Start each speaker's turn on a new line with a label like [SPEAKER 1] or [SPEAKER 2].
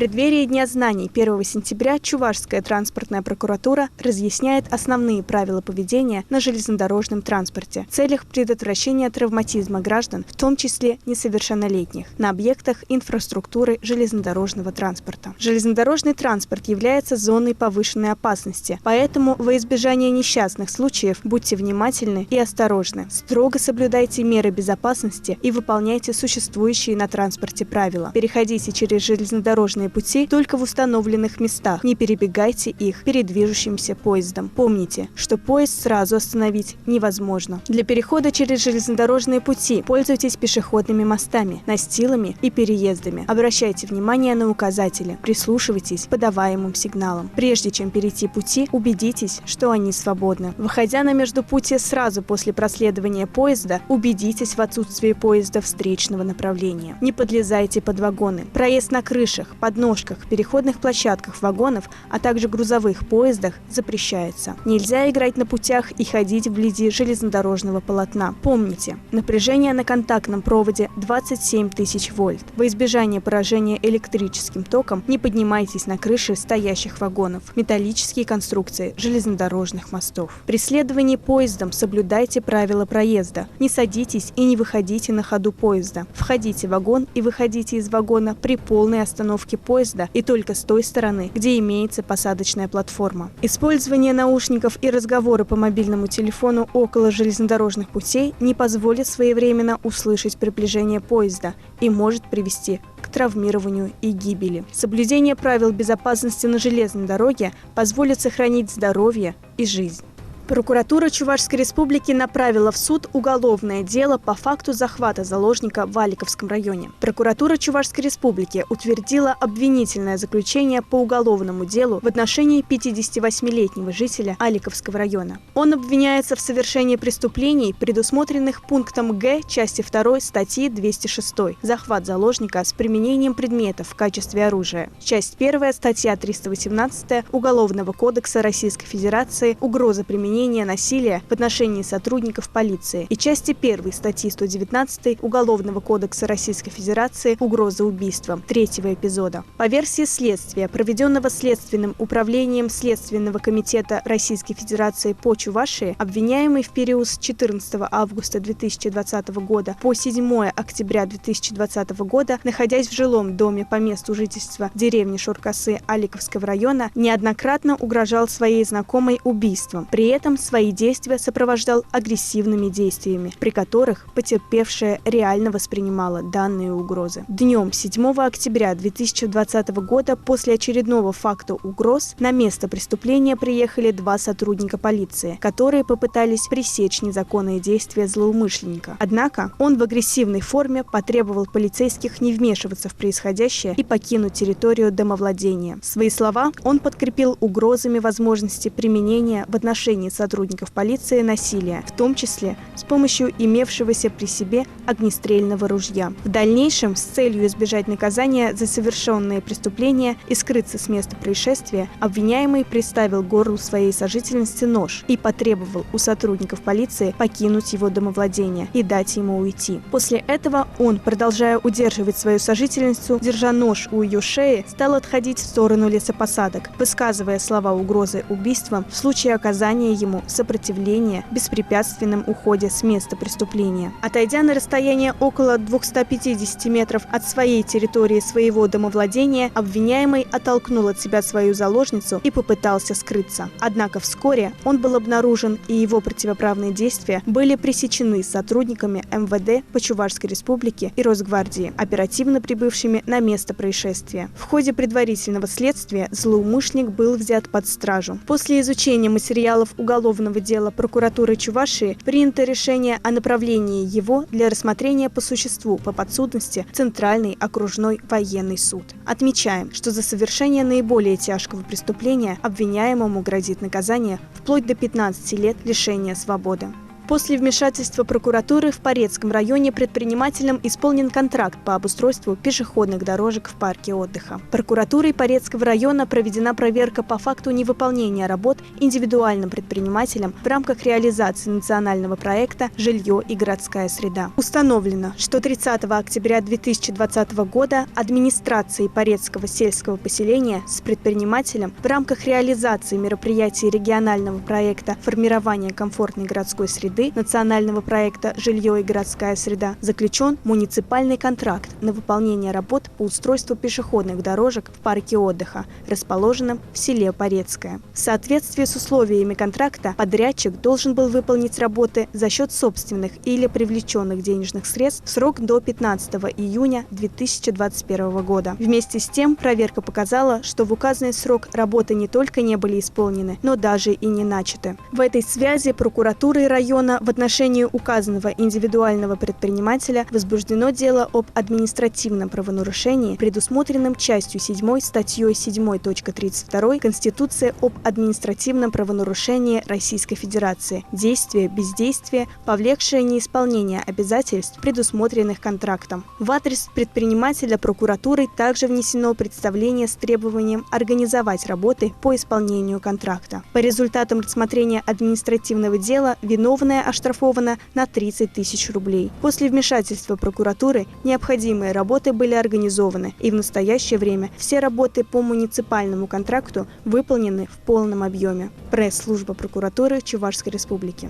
[SPEAKER 1] преддверии Дня знаний 1 сентября Чувашская транспортная прокуратура разъясняет основные правила поведения на железнодорожном транспорте в целях предотвращения травматизма граждан, в том числе несовершеннолетних, на объектах инфраструктуры железнодорожного транспорта. Железнодорожный транспорт является зоной повышенной опасности, поэтому во избежание несчастных случаев будьте внимательны и осторожны. Строго соблюдайте меры безопасности и выполняйте существующие на транспорте правила. Переходите через железнодорожные пути только в установленных местах. Не перебегайте их перед движущимся поездом. Помните, что поезд сразу остановить невозможно. Для перехода через железнодорожные пути пользуйтесь пешеходными мостами, настилами и переездами. Обращайте внимание на указатели. Прислушивайтесь к подаваемым сигналам. Прежде чем перейти пути, убедитесь, что они свободны. Выходя на междупутье сразу после проследования поезда, убедитесь в отсутствии поезда встречного направления. Не подлезайте под вагоны. Проезд на крышах, подножках, переходных площадках вагонов, а также грузовых поездах запрещается. Нельзя играть на путях и ходить вблизи железнодорожного полотна. Помните, напряжение на контактном проводе 27 тысяч вольт. Во избежание поражения электрическим током не поднимайтесь на крыши стоящих вагонов, металлические конструкции железнодорожных мостов. При следовании поездом соблюдайте правила проезда. Не садитесь и не выходите на ходу поезда. Входите в вагон и выходите из вагона при полной остановке поезда и только с той стороны, где имеется посадочная платформа. Использование наушников и разговоры по мобильному телефону около железнодорожных путей не позволит своевременно услышать приближение поезда и может привести к травмированию и гибели. Соблюдение правил безопасности на железной дороге позволит сохранить здоровье и жизнь. Прокуратура Чувашской Республики направила в суд уголовное дело по факту захвата заложника в Аликовском районе. Прокуратура Чувашской Республики утвердила обвинительное заключение по уголовному делу в отношении 58-летнего жителя Аликовского района. Он обвиняется в совершении преступлений, предусмотренных пунктом Г части 2 статьи 206 «Захват заложника с применением предметов в качестве оружия». Часть 1 статья 318 Уголовного кодекса Российской Федерации «Угроза применения насилия в отношении сотрудников полиции» и части 1 статьи 119 Уголовного кодекса Российской Федерации «Угроза убийством» 3-го эпизода. По версии следствия, проведенного Следственным управлением Следственного комитета Российской Федерации по Чувашии, обвиняемый в период с 14 августа 2020 года по 7 октября 2020 года, находясь в жилом доме по месту жительства деревни Шоркасы Аликовского района, неоднократно угрожал своей знакомой убийством. При этом свои действия сопровождал агрессивными действиями, при которых потерпевшая реально воспринимала данные угрозы. Днем 7 октября 2020 года после очередного факта угроз на место преступления приехали 2 сотрудника полиции, которые попытались пресечь незаконные действия злоумышленника. Однако он в агрессивной форме потребовал полицейских не вмешиваться в происходящее и покинуть территорию домовладения. Свои слова он подкрепил угрозами возможности применения в отношении сотрудников полиции насилия, в том числе с помощью имевшегося при себе огнестрельного ружья. В дальнейшем, с целью избежать наказания за совершенные преступления и скрыться с места происшествия, обвиняемый приставил к горлу своей сожительницы нож и потребовал у сотрудников полиции покинуть его домовладение и дать ему уйти. После этого он, продолжая удерживать свою сожительницу, держа нож у ее шеи, стал отходить в сторону лесопосадок, высказывая слова угрозы убийством в случае оказания ему сопротивления в беспрепятственном уходе с места преступления. Отойдя на расстояние около 250 метров от своей территории своего домовладения, обвиняемый оттолкнул от себя свою заложницу и попытался скрыться. Однако вскоре он был обнаружен, и его противоправные действия были пресечены сотрудниками МВД по Чувашской Республике и Росгвардии, оперативно прибывшими на место происшествия. В ходе предварительного следствия злоумышленник был взят под стражу. После изучения материалов уголовного дела прокуратуры Чувашии принято решение о направлении его для рассмотрения по существу по подсудности в Центральный окружной военный суд. Отмечаем, что за совершение наиболее тяжкого преступления обвиняемому грозит наказание вплоть до 15 лет лишения свободы. После вмешательства прокуратуры в Порецком районе предпринимателям исполнен контракт по обустройству пешеходных дорожек в парке отдыха. Прокуратурой Порецкого района проведена проверка по факту невыполнения работ индивидуальным предпринимателям в рамках реализации национального проекта «Жилье и городская среда». Установлено, что 30 октября 2020 года администрацией Порецкого сельского поселения с предпринимателем в рамках реализации мероприятий регионального проекта формирования комфортной городской среды национального проекта «Жилье и городская среда» заключен муниципальный контракт на выполнение работ по устройству пешеходных дорожек в парке отдыха, расположенном в селе Порецкое. В соответствии с условиями контракта подрядчик должен был выполнить работы за счет собственных или привлеченных денежных средств в срок до 15 июня 2021 года. Вместе с тем, проверка показала, что в указанный срок работы не только не были исполнены, но даже и не начаты. В этой связи прокуратурой района в отношении указанного индивидуального предпринимателя возбуждено дело об административном правонарушении, предусмотренном частью 7 статьей 7.32 Конституции об административном правонарушении Российской Федерации «Действие, бездействие, повлекшее неисполнение обязательств, предусмотренных контрактом». В адрес предпринимателя прокуратурой также внесено представление с требованием организовать работы по исполнению контракта. По результатам рассмотрения административного дела виновная оштрафована на 30 тысяч рублей. После вмешательства прокуратуры необходимые работы были организованы, и в настоящее время все работы по муниципальному контракту выполнены в полном объеме. Пресс-служба прокуратуры Чувашской Республики.